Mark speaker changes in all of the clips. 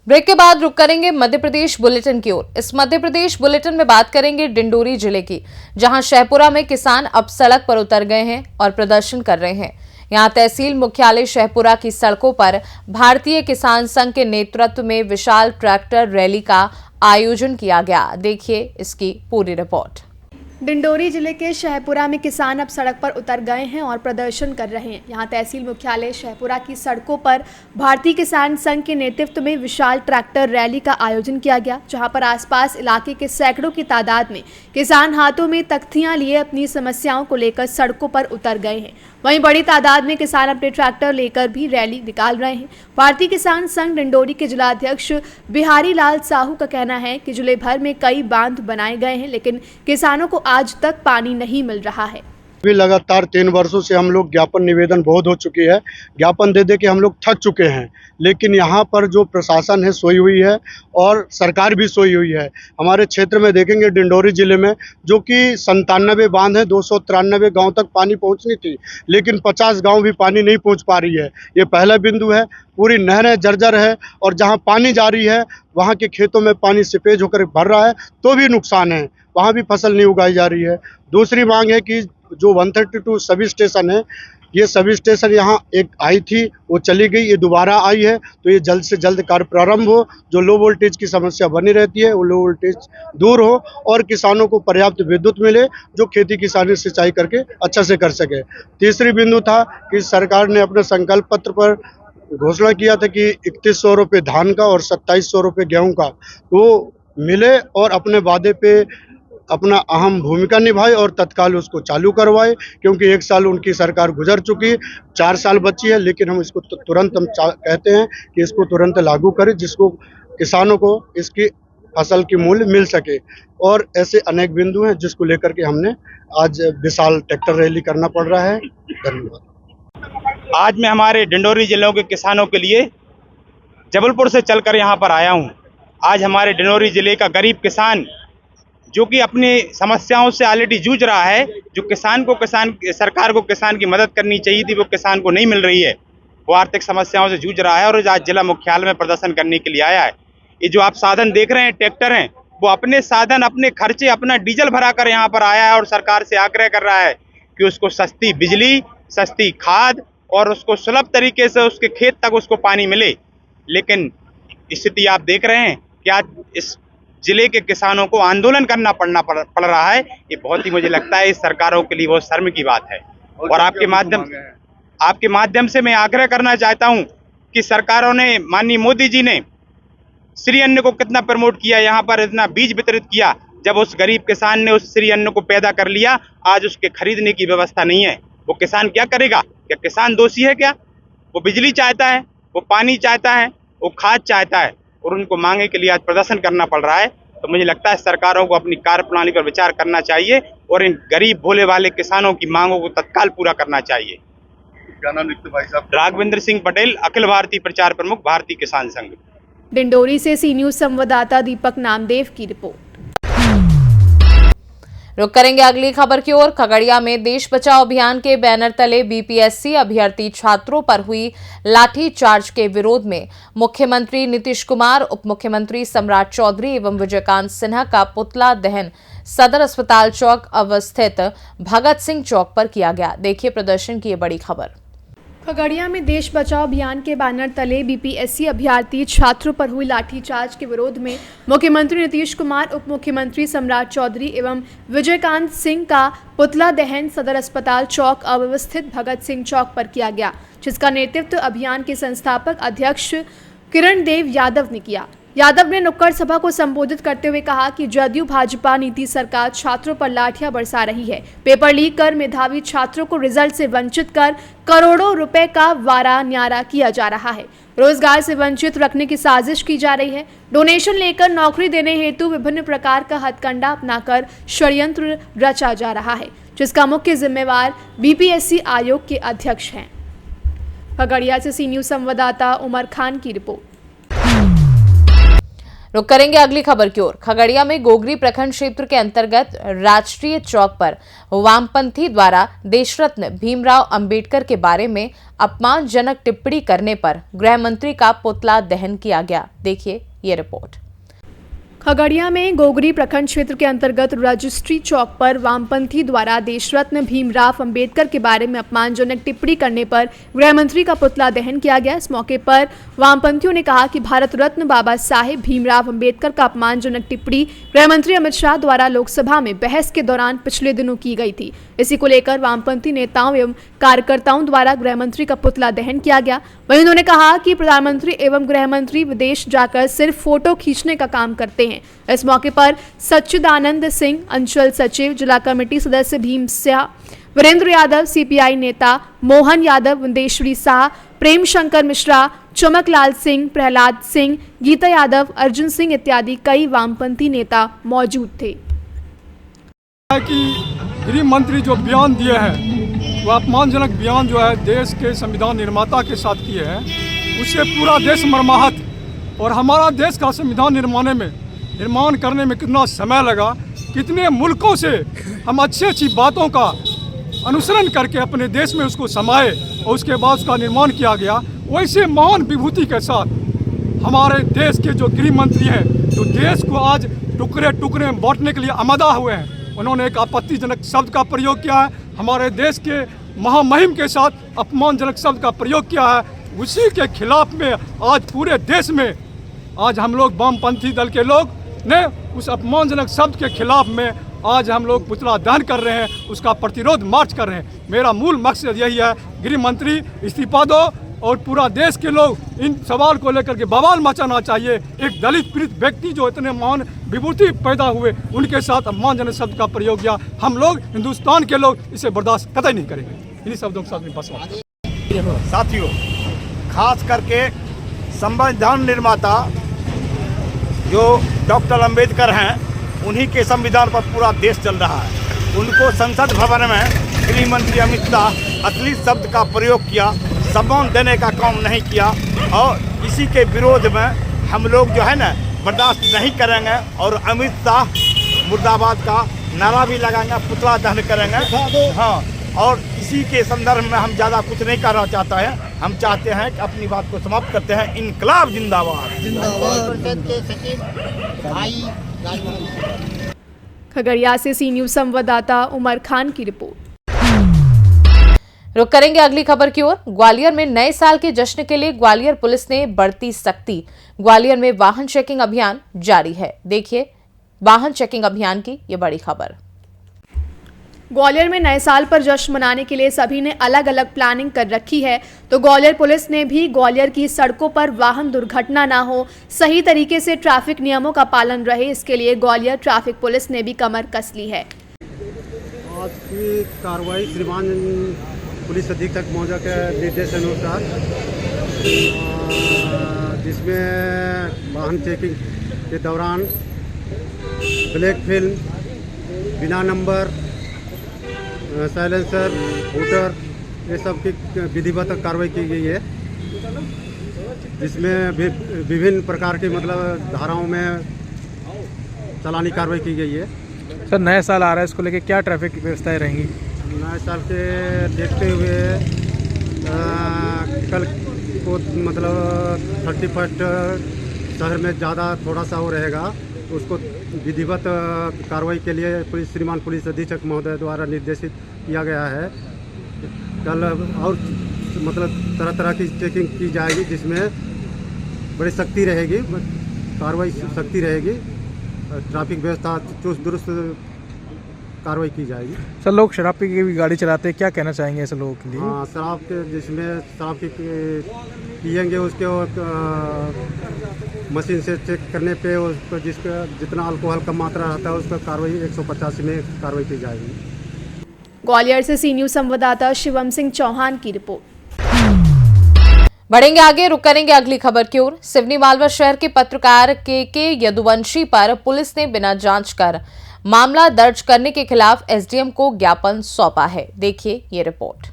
Speaker 1: Break के बाद रुक करेंगे मध्य प्रदेश बुलेटिन की ओर। इस मध्य प्रदेश बुलेटिन में बात करेंगे डिंडोरी जिले की, जहां शहपुरा में किसान अब सड़क पर उतर गए हैं और प्रदर्शन कर रहे हैं। यहां तहसील मुख्यालय शहपुरा की सड़कों पर भारतीय किसान संघ के नेतृत्व में विशाल ट्रैक्टर रैली का आयोजन किया गया। देखिए इसकी पूरी रिपोर्ट।
Speaker 2: डिंडोरी जिले के शहपुरा में किसान अब सड़क पर उतर गए हैं और प्रदर्शन कर रहे हैं। यहां तहसील मुख्यालय शहपुरा की सड़कों पर भारतीय किसान संघ के नेतृत्व में विशाल ट्रैक्टर रैली का आयोजन किया गया, जहां पर आसपास इलाके के सैकड़ों की तादाद में किसान हाथों में तख्तियां लिए अपनी समस्याओं को लेकर सड़कों पर उतर गए हैं। वहीं बड़ी तादाद में किसान अपने ट्रैक्टर लेकर भी रैली निकाल रहे हैं। भारतीय किसान संघ डिंडोरी के जिलाध्यक्ष बिहारी लाल साहू का कहना है कि जिले भर में कई बांध बनाए गए हैं, लेकिन किसानों को आज तक पानी नहीं मिल रहा है।
Speaker 3: भी लगातार 3 वर्षों से हम लोग ज्ञापन निवेदन बहुत हो चुकी है, ज्ञापन दे दे के हम लोग थक चुके हैं। लेकिन यहाँ पर जो प्रशासन है सोई हुई है और सरकार भी सोई हुई है। हमारे क्षेत्र में देखेंगे डिंडोरी जिले में जो कि 97 बांध है, 293 गांव तक पानी पहुँचनी थी, लेकिन 50 गांव भी पानी नहीं पहुँच पा रही है। ये पहला बिंदु है। पूरी नहरें जर्जर है और जहाँ पानी जा रही है वहाँ के खेतों में पानी सीपेज होकर भर रहा है तो भी नुकसान है, वहाँ भी फसल नहीं उगाई जा रही है। दूसरी मांग है कि जो 132 सभी स्टेशन है, ये सभी स्टेशन यहाँ एक आई थी, वो चली गई, ये दोबारा आई है, तो ये जल्द से जल्द कार्य प्रारंभ हो। जो लो वोल्टेज की समस्या बनी रहती है वो लो वोल्टेज दूर हो और किसानों को पर्याप्त विद्युत मिले जो खेती किसानी सिंचाई करके अच्छा से कर सके। तीसरी बिंदु था कि सरकार ने अपने संकल्प पत्र पर घोषणा किया था कि 3100 रुपये धान का और 2700 रुपये गेहूँ का वो मिले और अपने वादे पे अपना अहम भूमिका निभाए और तत्काल उसको चालू करवाए, क्योंकि 1 साल उनकी सरकार गुजर चुकी, 4 साल बची है। लेकिन हम इसको तुरंत हम कहते हैं कि इसको तुरंत लागू करें, जिसको किसानों को इसकी फसल की मूल्य मिल सके। और ऐसे अनेक बिंदु हैं जिसको लेकर के हमने आज विशाल ट्रैक्टर रैली करना पड़ रहा है। धन्यवाद।
Speaker 4: आज मैं हमारे डिंडोरी जिलों के किसानों के लिए जबलपुर से चलकर यहाँ पर आया हूँ। आज हमारे डिंडोरी जिले का गरीब किसान जो कि अपनी समस्याओं से ऑलरेडी जूझ रहा है, जो सरकार को किसान की मदद करनी चाहिए थी वो किसान को नहीं मिल रही है, वो आर्थिक समस्याओं से जूझ रहा है और आज जिला मुख्यालय में प्रदर्शन करने के लिए आया है। ये जो आप साधन देख रहे हैं, ट्रैक्टर हैं, वो अपने साधन, अपने खर्चे, अपना डीजल भरा कर यहाँ पर आया है और सरकार से आग्रह कर रहा है कि उसको सस्ती बिजली, सस्ती खाद और उसको सुलभ तरीके से उसके खेत तक उसको पानी मिले। लेकिन स्थिति आप देख रहे हैं कि आज इस जिले के किसानों को आंदोलन करना पड़ रहा है। ये बहुत ही, मुझे लगता है, इस सरकारों के लिए बहुत शर्म की बात है। और आपके माध्यम से मैं आग्रह करना चाहता हूं कि सरकारों ने, माननीय मोदी जी ने श्री अन्न को कितना प्रमोट किया, यहाँ पर इतना बीज वितरित किया। जब उस गरीब किसान ने उस श्री अन्न को पैदा कर लिया, आज उसके खरीदने की व्यवस्था नहीं है, वो किसान क्या करेगा? क्या किसान दोषी है क्या? वो बिजली चाहता है, वो पानी चाहता है, वो खाद चाहता है और उनको मांगे के लिए आज प्रदर्शन करना पड़ रहा है। तो मुझे लगता है सरकारों को अपनी कार्यप्रणाली पर विचार करना चाहिए और इन गरीब भोले वाले किसानों की मांगों को तत्काल पूरा करना चाहिए।
Speaker 3: क्या नाम लिखते भाई साहब?
Speaker 4: राघवेंद्र सिंह पटेल, अखिल भारतीय प्रचार प्रमुख, भारतीय किसान संघ।
Speaker 2: डिंडोरी से सी न्यूज संवाददाता दीपक नामदेव की रिपोर्ट।
Speaker 1: रुक करेंगे अगली खबर की ओर। खगड़िया में देश बचाओ अभियान के बैनर तले बीपीएससी अभ्यर्थी छात्रों पर हुई लाठीचार्ज के विरोध में मुख्यमंत्री नीतीश कुमार, उप मुख्यमंत्री सम्राट चौधरी एवं विजयकांत सिन्हा का पुतला दहन सदर अस्पताल चौक अवस्थित भगत सिंह चौक पर किया गया। देखिए प्रदर्शन की ये बड़ी खबर।
Speaker 2: खगड़िया में देश बचाओ अभियान के बैनर तले बीपीएससी अभ्यर्थी छात्रों पर हुई लाठीचार्ज के विरोध में मुख्यमंत्री नीतीश कुमार, उप मुख्यमंत्री सम्राट चौधरी एवं विजयकांत सिंह का पुतला दहन सदर अस्पताल चौक अवस्थित भगत सिंह चौक पर किया गया, जिसका नेतृत्व अभियान के संस्थापक अध्यक्ष किरण देव यादव ने किया। यादव ने नुक्कड़ सभा को संबोधित करते हुए कहा कि जदयू भाजपा नीति सरकार छात्रों पर लाठियां बरसा रही है। पेपर लीक कर मेधावी छात्रों को रिजल्ट से वंचित कर करोड़ों रुपए का वारा न्यारा किया जा रहा है। रोजगार से वंचित रखने की साजिश की जा रही है। डोनेशन लेकर नौकरी देने हेतु विभिन्न प्रकार का हथकंडा अपनाकर षड्यंत्र रचा जा रहा है, जिसका मुख्य जिम्मेवार बीपीएससी आयोग के अध्यक्ष हैं। खगड़िया से सी न्यूज संवाददाता उमर खान की रिपोर्ट।
Speaker 1: रुक करेंगे अगली खबर की ओर। खगड़िया में गोगरी प्रखंड क्षेत्र के अंतर्गत राष्ट्रीय चौक पर वामपंथी द्वारा देशरत्न भीमराव अंबेडकर के बारे में अपमानजनक टिप्पणी करने पर गृह मंत्री का पुतला दहन किया गया। देखिए ये रिपोर्ट।
Speaker 2: खगड़िया में गोगरी प्रखंड क्षेत्र के अंतर्गत रजिस्ट्री चौक पर वामपंथी द्वारा देशरत्न भीमराव अंबेडकर के बारे में अपमानजनक टिप्पणी करने पर गृह मंत्री का पुतला दहन किया गया। इस मौके पर वामपंथियों ने कहा कि भारत रत्न बाबा साहेब भीमराव अंबेडकर का अपमानजनक टिप्पणी गृह मंत्री अमित शाह द्वारा लोकसभा में बहस के दौरान पिछले दिनों की गई थी। इसी को लेकर वामपंथी नेताओं एवं कार्यकर्ताओं द्वारा गृह मंत्री का पुतला दहन किया गया। वहीं उन्होंने कहा कि प्रधानमंत्री एवं गृह मंत्री विदेश जाकर सिर्फ फोटो खींचने का काम करते हैं। इस मौके पर सच्चिदानंद सिंह, अंचल सचिव, जिला कमेटी सदस्य भीम स्याह, वीरेंद्र यादव, सीपीआई नेता मोहन यादव, विंदेश्वरी शाह, प्रेम शंकर मिश्रा, चमकलाल सिंह, प्रहलाद सिंह, गीता यादव, अर्जुन सिंह इत्यादि कई वामपंथी नेता मौजूद थे।
Speaker 5: कि गृह मंत्री जो बयान दिए हैं वो अपमानजनक बयान जो है देश के संविधान निर्माता के साथ किए हैं, उससे पूरा देश मर्माहत। और हमारा देश का संविधान निर्माण करने में कितना समय लगा, कितने मुल्कों से हम अच्छी बातों का अनुसरण करके अपने देश में उसको समाये और उसके बाद उसका निर्माण किया गया। वैसे महान विभूति के साथ हमारे देश के जो गृह मंत्री हैं, जो देश को आज टुकड़े टुकड़े में बांटने के लिए आमादा हुए हैं, उन्होंने एक आपत्तिजनक शब्द का प्रयोग किया है। हमारे देश के महामहिम के साथ अपमानजनक शब्द का प्रयोग किया है। उसी के खिलाफ में आज पूरे देश में आज हम लोग वामपंथी दल के लोग ने उस अपमानजनक शब्द के खिलाफ में आज हम लोग पुतला दहन कर रहे हैं, उसका प्रतिरोध मार्च कर रहे हैं। मेरा मूल मकसद यही है, गृह मंत्री इस्तीफा दो और पूरा देश के लोग इन सवाल को लेकर के बवाल मचाना चाहिए। एक दलित पीड़ित व्यक्ति जो इतने महान विभूति पैदा हुए, उनके साथ अपमानजनक शब्द का प्रयोग किया। हम लोग हिंदुस्तान के लोग इसे बर्दाश्त कतई नहीं करेंगे। इन्हीं शब्दों के साथ में बस
Speaker 6: साथियों, खास करके संविधान निर्माता जो डॉक्टर अंबेडकर हैं, उन्हीं के संविधान पर पूरा देश चल रहा है। उनको संसद भवन में गृह मंत्री अमित शाह अश्लील शब्द का प्रयोग किया, सम्मान देने का काम नहीं किया और इसी के विरोध में हम लोग जो है ना बर्दाश्त नहीं करेंगे और अमित शाह मुर्दाबाद का नारा भी लगाएंगे, पुतला दहन करेंगे। हाँ, और इसी के संदर्भ में हम ज़्यादा कुछ नहीं करना चाहता है। हम चाहते हैं कि अपनी बात को समाप्त करते हैं। इनकलाब जिंदाबाद।
Speaker 2: खगड़िया से सी न्यूज़ संवाददाता उमर खान की रिपोर्ट।
Speaker 1: रुक करेंगे अगली खबर की ओर। ग्वालियर में नए साल के जश्न के लिए ग्वालियर पुलिस ने बरती सख्ती। ग्वालियर में वाहन चेकिंग अभियान जारी है। देखिए वाहन चेकिंग अभियान की ये बड़ी खबर।
Speaker 2: ग्वालियर में नए साल पर जश्न मनाने के लिए सभी ने अलग अलग प्लानिंग कर रखी है, तो ग्वालियर पुलिस ने भी ग्वालियर की सड़कों पर वाहन दुर्घटना ना हो, सही तरीके से ट्रैफिक नियमों का पालन रहे, इसके लिए ग्वालियर ट्रैफिक पुलिस ने भी कमर कस ली है।
Speaker 3: आज की कार्रवाई श्रीमान पुलिस अधीक्षक महोदय के निर्देशानुसार, जिसमें वाहन चेकिंग के दौरान ब्लैक फिल्म, बिना नंबर, साइलेंसर, हूटर, ये सब की विधिवत कार्रवाई की गई है, जिसमें विभिन्न प्रकार की मतलब धाराओं में चालानी कार्रवाई की गई है।
Speaker 7: सर, नया साल आ रहा है, इसको लेके क्या ट्रैफिक व्यवस्थाएं रहेंगी?
Speaker 3: नए साल के देखते हुए कल को मतलब 31 शहर में ज़्यादा थोड़ा सा वो रहेगा, उसको विधिवत कार्रवाई के लिए श्रीमान पुलिस अधीक्षक महोदय द्वारा निर्देशित किया गया है। कल और मतलब तरह तरह की चेकिंग की जाएगी, जिसमें बड़ी सख्ती रहेगी, कार्रवाई सख्ती रहेगी, ट्रैफिक व्यवस्था चुस्त दुरुस्त कार्रवाई की जाएगी।
Speaker 7: सर, लोग शराब पी के भी गाड़ी चलाते हैं, क्या कहना चाहेंगे ऐसे लोगों के लिए?
Speaker 3: हाँ, शराब के जिसमें शराब की पिएंगे उसके मशीन से चेक करने पे उसको जिसका जितना अल्कोहल का मात्रा रहता है उस पर कार्रवाई 185 में कार्रवाई की जाएगी।
Speaker 2: ग्वालियर से सी न्यूज़ संवाददाता शिवम सिंह चौहान की रिपोर्ट।
Speaker 1: बढ़ेंगे आगे, रुक करेंगे अगली खबर की ओर। सिवनी मालवा शहर के पत्रकार के यदुवंशी पर पुलिस ने बिना जांच कर मामला दर्ज करने के खिलाफ एसडीएम को ज्ञापन सौंपा है। देखिए ये रिपोर्ट।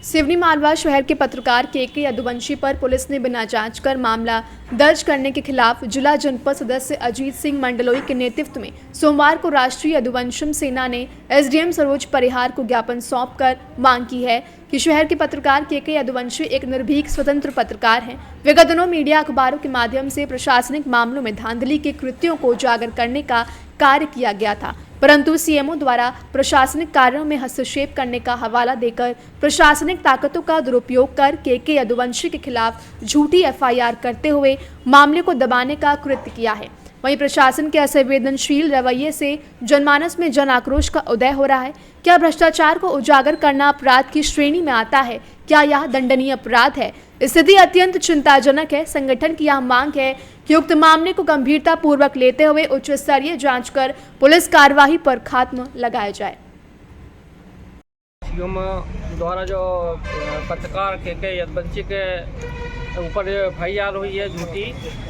Speaker 2: सिवनी मालवा शहर के पत्रकार के यदुवंशी पर पुलिस ने बिना जांच कर मामला दर्ज करने के खिलाफ जिला जनपद सदस्य अजीत सिंह मंडलोई के नेतृत्व में सोमवार को राष्ट्रीय यदुवंशम सेना ने एसडीएम सरोज परिहार को ज्ञापन सौंपकर मांग की है कि शहर के पत्रकार के यदुवंशी एक निर्भीक स्वतंत्र पत्रकार हैं। विगत दिनों मीडिया अखबारों के माध्यम से प्रशासनिक मामलों में धांधली के कृत्यों को उजागर करने का कार्य किया गया था, परंतु सीएमओ द्वारा प्रशासनिक कार्यों में हस्तक्षेप करने का हवाला देकर प्रशासनिक ताकतों का दुरुपयोग कर के यदुवंशी के खिलाफ झूठी एफआईआर करते हुए मामले को दबाने का कृत्य किया है। वहीं प्रशासन के असंवेदनशील रवैये से जनमानस में जन आक्रोश का उदय हो रहा है। क्या भ्रष्टाचार को उजागर करना अपराध की श्रेणी में आता है? क्या यह दंडनीय अपराध है? स्थिति अत्यंत चिंताजनक है। संगठन की यह मांग है कि उक्त मामले को गंभीरता पूर्वक लेते हुए उच्च स्तरीय जांच कर पुलिस कार्यवाही पर खात्मा लगाया जाए।
Speaker 8: द्वारा जो पत्रकार के यदुवंशी के ऊपर एफआईआर हुई है झूठी,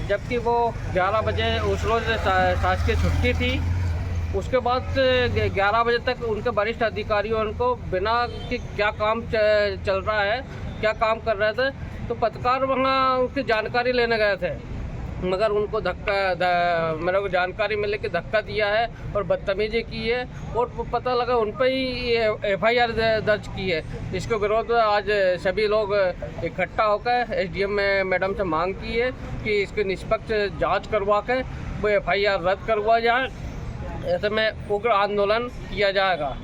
Speaker 8: जबकि वो 11 बजे उस रोज शासकीय छुट्टी थी। उसके बाद 11 बजे तक उनके वरिष्ठ अधिकारियों उनको बिना कि क्या काम चल रहा है, क्या काम कर रहे थे, तो पत्रकार वहाँ उसकी जानकारी लेने गए थे, मगर उनको मेरे को जानकारी मिले कि धक्का दिया है और बदतमीजी की है और पता लगा उन पर ही एफआईआर दर्ज की है। इसके विरोध में आज सभी लोग इकट्ठा होकर एसडीएम मैडम से मांग की है कि इसकी निष्पक्ष जांच करवा के वो एफआईआर रद्द करवा जाए। ऐसे में उग्र आंदोलन किया जाएगा।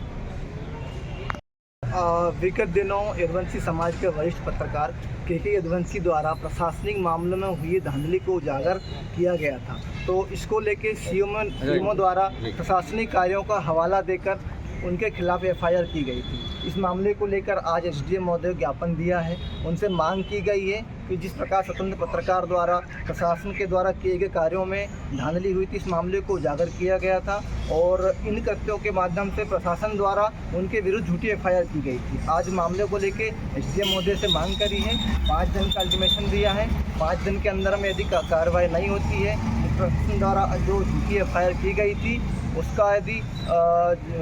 Speaker 9: विगत दिनों यदुवंशी समाज के वरिष्ठ पत्रकार के यदुवंशी द्वारा प्रशासनिक मामलों में हुई धांधली को उजागर किया गया था, तो इसको लेके सीएमओ द्वारा प्रशासनिक कार्यों का हवाला देकर उनके खिलाफ एफआईआर की गई थी। इस मामले को लेकर आज एसडीएम महोदय को ज्ञापन दिया है। उनसे मांग की गई है कि जिस प्रकार स्वतंत्र पत्रकार द्वारा प्रशासन के द्वारा किए गए कार्यों में धांधली हुई थी, इस मामले को उजागर किया गया था और इन कृत्यों के माध्यम से प्रशासन द्वारा उनके विरुद्ध झूठी एफआईआर की गई थी। आज मामले को लेकर एसडीएम महोदय से मांग करी है, 5 दिन का अल्टीमेटम दिया है। 5 दिन के अंदर में यदि कार्रवाई नहीं होती है, प्रशासन द्वारा जो झूठी एफआईआर की गई थी उसका यदि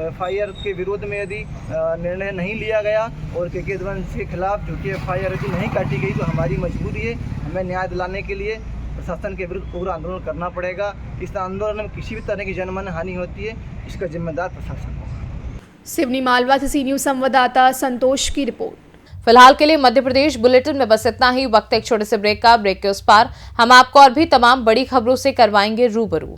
Speaker 9: एफआईआर के विरोध में यदि निर्णय नहीं लिया गया और के यदुवंशी के खिलाफ झूठी एफआईआर यदि नहीं काटी गई, तो हमारी मजबूरी है, हमें न्याय दिलाने के लिए प्रशासन के विरुद्ध उग्र आंदोलन करना पड़ेगा। इस आंदोलन में किसी भी तरह की जनमान हानि होती है, इसका जिम्मेदार प्रशासन होगा।
Speaker 2: सिवनी मालवा से सी न्यूज संवाददाता संतोष की रिपोर्ट।
Speaker 1: फिलहाल के लिए मध्य प्रदेश बुलेटिन में बस इतना ही। वक्त एक छोटे से ब्रेक का। ब्रेक के उस पार हम आपको और भी तमाम बड़ी खबरों से करवाएंगे रूबरू।